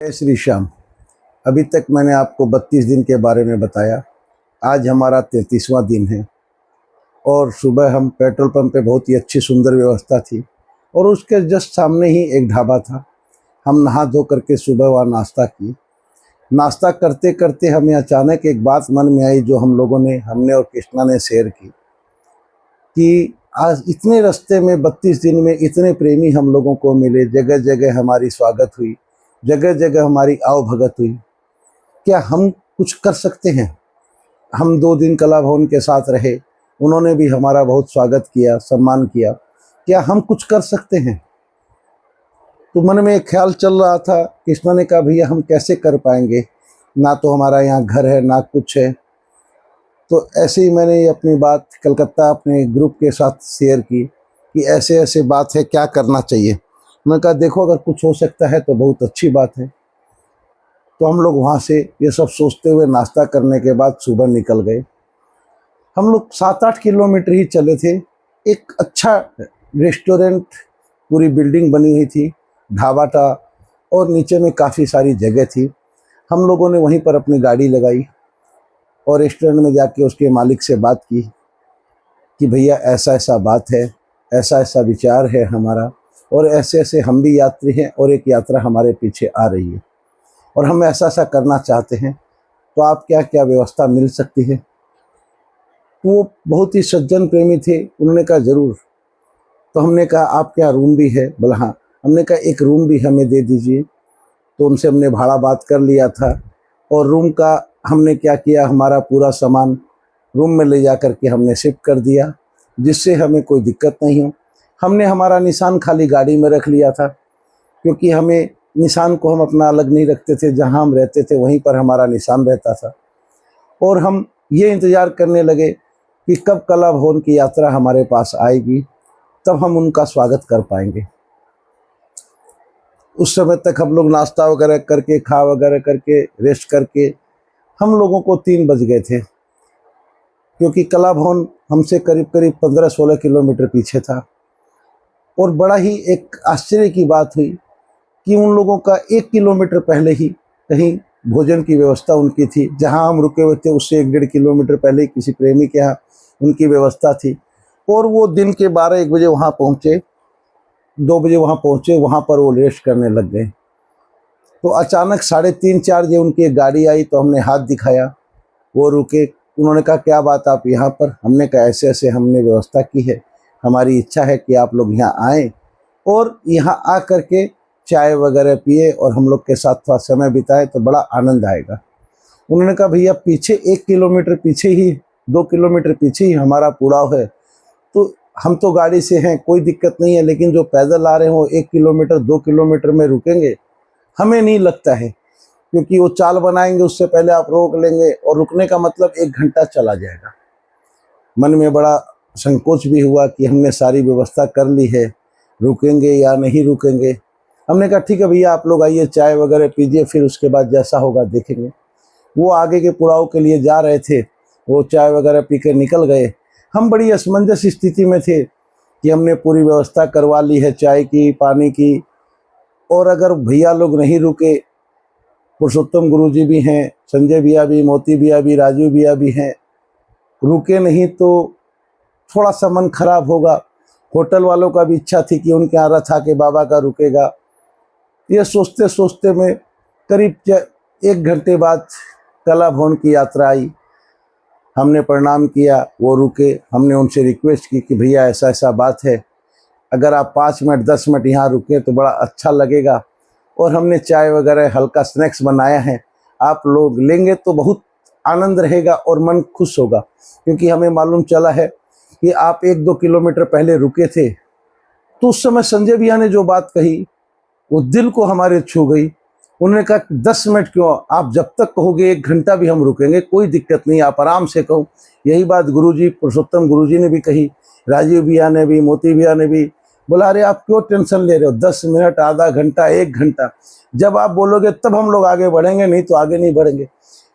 जय श्री श्याम। अभी तक मैंने आपको 32 दिन के बारे में बताया। आज हमारा 33वां दिन है और सुबह हम पेट्रोल पंप पे बहुत ही अच्छी सुंदर व्यवस्था थी और उसके जस्ट सामने ही एक ढाबा था। हम नहा धो करके सुबह वहाँ नाश्ता की। नाश्ता करते करते हमें अचानक एक बात मन में आई जो हमने और कृष्णा ने शेयर की कि आज इतने रास्ते में 32 दिन में इतने प्रेमी हम लोगों को मिले, जगह जगह हमारी स्वागत हुई, जगह जगह हमारी आवभगत हुई। क्या हम कुछ कर सकते हैं? हम 2 दिन कला भवन के साथ रहे, उन्होंने भी हमारा बहुत स्वागत किया, सम्मान किया। क्या हम कुछ कर सकते हैं? तो मन में एक ख्याल चल रहा था। कृष्णा ने कहा भैया हम कैसे कर पाएंगे, ना तो हमारा यहाँ घर है ना कुछ है। तो ऐसे ही मैंने अपनी बात कलकत्ता अपने ग्रुप के साथ शेयर की कि ऐसे ऐसे बात है, क्या करना चाहिए। मैंने कहा देखो अगर कुछ हो सकता है तो बहुत अच्छी बात है। तो हम लोग वहाँ से ये सब सोचते हुए नाश्ता करने के बाद सुबह निकल गए। हम लोग 7-8 किलोमीटर ही चले थे। एक अच्छा रेस्टोरेंट, पूरी बिल्डिंग बनी हुई थी, ढाबा था और नीचे में काफ़ी सारी जगह थी। हम लोगों ने वहीं पर अपनी गाड़ी लगाई और रेस्टोरेंट में जाके उसके मालिक से बात की कि भैया ऐसा ऐसा बात है, ऐसा ऐसा विचार है हमारा और ऐसे ऐसे हम भी यात्री हैं और एक यात्रा हमारे पीछे आ रही है और हम ऐसा ऐसा करना चाहते हैं, तो आप क्या क्या व्यवस्था मिल सकती है। वो बहुत ही सज्जन प्रेमी थे, उन्होंने कहा ज़रूर। तो हमने कहा आप क्या रूम भी है? बोला हाँ। हमने कहा एक रूम भी हमें दे दीजिए। तो उनसे हमने भाड़ा बात कर लिया था और रूम का हमने क्या किया, हमारा पूरा सामान रूम में ले जा कर के हमने शिफ्ट कर दिया जिससे हमें कोई दिक्कत नहीं हो। हमने हमारा निशान खाली गाड़ी में रख लिया था क्योंकि हमें निशान को हम अपना अलग नहीं रखते थे, जहाँ हम रहते थे वहीं पर हमारा निशान रहता था। और हम ये इंतज़ार करने लगे कि कब कला भवन की यात्रा हमारे पास आएगी, तब हम उनका स्वागत कर पाएंगे। उस समय तक हम लोग नाश्ता वगैरह करके, खा वगैरह करके, रेस्ट करके हम लोगों को 3 बज गए थे क्योंकि कला भवन हमसे करीब करीब 15-16 किलोमीटर पीछे था। और बड़ा ही एक आश्चर्य की बात हुई कि उन लोगों का 1 किलोमीटर पहले ही कहीं भोजन की व्यवस्था उनकी थी। जहां हम रुके हुए थे उससे 1-1.5 किलोमीटर पहले किसी प्रेमी के यहाँ उनकी व्यवस्था थी और वो दिन के 12-1 बजे वहाँ पहुँचे, 2 बजे वहाँ पहुँचे, वहाँ पर वो रेस्ट करने लग गए। तो अचानक 3:30-4 बजे उनकी एक गाड़ी आई तो हमने हाथ दिखाया, वो रुके। उन्होंने कहा क्या बात आप यहाँ पर? हमने कहा ऐसे ऐसे हमने व्यवस्था की है, हमारी इच्छा है कि आप लोग यहाँ आएँ और यहाँ आ कर के चाय वगैरह पिए और हम लोग के साथ थोड़ा समय बिताए तो बड़ा आनंद आएगा। उन्होंने कहा भैया पीछे 1 किलोमीटर पीछे ही, 2 किलोमीटर पीछे ही हमारा पुड़ाव है, तो हम तो गाड़ी से हैं, कोई दिक्कत नहीं है, लेकिन जो पैदल आ रहे हो 1 किलोमीटर 2 किलोमीटर में रुकेंगे, हमें नहीं लगता है क्योंकि वो चाल बनाएंगे उससे पहले आप रोक लेंगे और रुकने का मतलब 1 घंटा चला जाएगा। मन में बड़ा संकोच भी हुआ कि हमने सारी व्यवस्था कर ली है, रुकेंगे या नहीं रुकेंगे। हमने कहा ठीक है भैया आप लोग आइए, चाय वगैरह पीजिए, फिर उसके बाद जैसा होगा देखेंगे। वो आगे के पुड़ाव के लिए जा रहे थे, वो चाय वगैरह पी के निकल गए। हम बड़ी असमंजस स्थिति में थे कि हमने पूरी व्यवस्था करवा ली है चाय की, पानी की, और अगर भैया लोग नहीं रुके, पुरुषोत्तम गुरुजी भी हैं, संजय भैया भी, मोती भैया भी, राजू भैया भी हैं, रुके नहीं तो थोड़ा सा मन खराब होगा। होटल वालों का भी इच्छा थी कि उनके यहाँ रथ आके बाबा का रुकेगा। ये सोचते सोचते में करीब 1 घंटे बाद कला भवन की यात्रा आई। हमने प्रणाम किया, वो रुके। हमने उनसे रिक्वेस्ट की कि भैया ऐसा ऐसा बात है, अगर आप 5 मिनट 10 मिनट यहाँ रुके तो बड़ा अच्छा लगेगा और हमने चाय वगैरह हल्का स्नैक्स बनाया है, आप लोग लेंगे तो बहुत आनंद रहेगा और मन खुश होगा। क्योंकि हमें मालूम चला है कि आप 1-2 किलोमीटर पहले रुके थे। तो उस समय संजय भैया ने जो बात कही वो दिल को हमारे छू गई। उन्होंने कहा 10 मिनट क्यों, आप जब तक कहोगे 1 घंटा भी हम रुकेंगे, कोई दिक्कत नहीं, आप आराम से कहो। यही बात गुरुजी, पुरुषोत्तम गुरुजी ने भी कही, राजीव भैया ने भी, मोती भैया ने भी। बोला अरे आप क्यों टेंशन ले रहे हो, 10 मिनट, आधा घंटा, 1 घंटा, जब आप बोलोगे तब हम लोग आगे बढ़ेंगे, नहीं तो आगे नहीं बढ़ेंगे।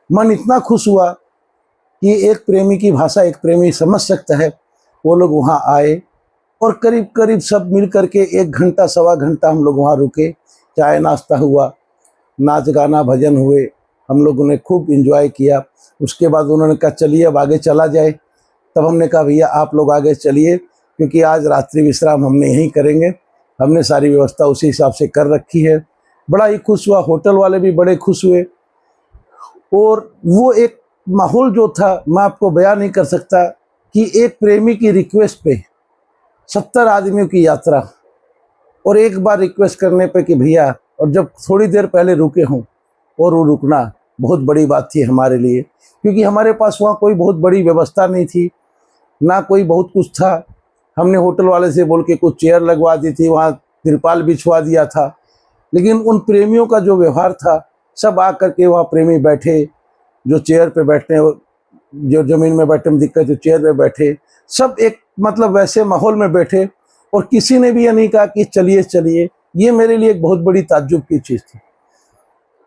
मन इतना खुश हुआ कि एक प्रेमी की भाषा एक प्रेमी समझ सकता है। वो लोग वहाँ आए और करीब करीब सब मिल करके 1 घंटा 1.25 घंटा हम लोग वहाँ रुके, चाय नाश्ता हुआ नाच गाना भजन हुए, हम लोगों ने खूब एंजॉय किया। उसके बाद उन्होंने कहा चलिए अब आगे चला जाए। तब हमने कहा भैया आप लोग आगे चलिए, क्योंकि आज रात्रि विश्राम हमने यहीं करेंगे। हमने सारी व्यवस्था उसी हिसाब से कर रखी है। बड़ा ही खुश हुआ, होटल वाले भी बड़े खुश हुए। और वो एक माहौल जो था मैं आपको बयान नहीं कर सकता कि एक प्रेमी की रिक्वेस्ट पे 70 आदमियों की यात्रा, और एक बार रिक्वेस्ट करने पे कि भैया, और जब थोड़ी देर पहले रुके हों और वो रुकना बहुत बड़ी बात थी हमारे लिए, क्योंकि हमारे पास वहाँ कोई बहुत बड़ी व्यवस्था नहीं थी, ना कोई बहुत कुछ था। हमने होटल वाले से बोल के कुछ चेयर लगवा दी थी, वहाँ तिरपाल बिछवा दिया था, लेकिन उन प्रेमियों का जो व्यवहार था, सब आ करके वहाँ प्रेमी बैठे, जो चेयर पे बैठने, जो ज़मीन में बैठने में दिक्कत, जो चेयर पे बैठे, सब एक मतलब वैसे माहौल में बैठे, और किसी ने भी ये नहीं कहा कि चलिए चलिए। ये मेरे लिए एक बहुत बड़ी ताज्जुब की चीज़ थी।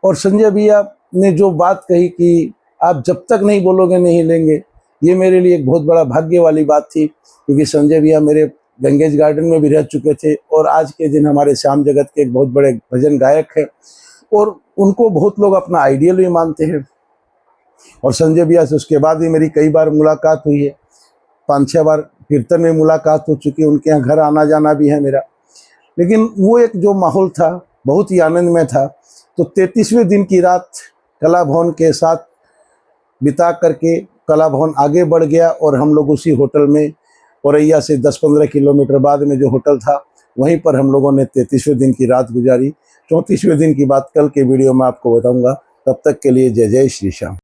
और संजय भैया ने जो बात कही कि आप जब तक नहीं बोलोगे नहीं लेंगे, ये मेरे लिए एक बहुत बड़ा भाग्य वाली बात थी, क्योंकि संजय भैया मेरे गंगेज गार्डन में भी रह चुके थे, और आज के दिन हमारे श्याम जगत के एक बहुत बड़े भजन गायक हैं, और उनको बहुत लोग अपना आइडियल भी मानते हैं। और संजय भैया से उसके बाद भी मेरी कई बार मुलाकात हुई है, 5-6 बार कीर्तन में मुलाकात हो चुकी है, उनके यहाँ घर आना जाना भी है मेरा। लेकिन वो एक जो माहौल था बहुत ही आनंदमय था। तो 33वें दिन की रात कला भवन के साथ बिता करके कला भवन आगे बढ़ गया, और हम लोग उसी होटल में, औरैया से 10-15 किलोमीटर बाद में जो होटल था, वहीं पर हम लोगों ने 33वें दिन की रात गुजारी। 34वें दिन की बात कल के वीडियो में आपको बताऊंगा। तब तक के लिए जय जय श्री श्याम।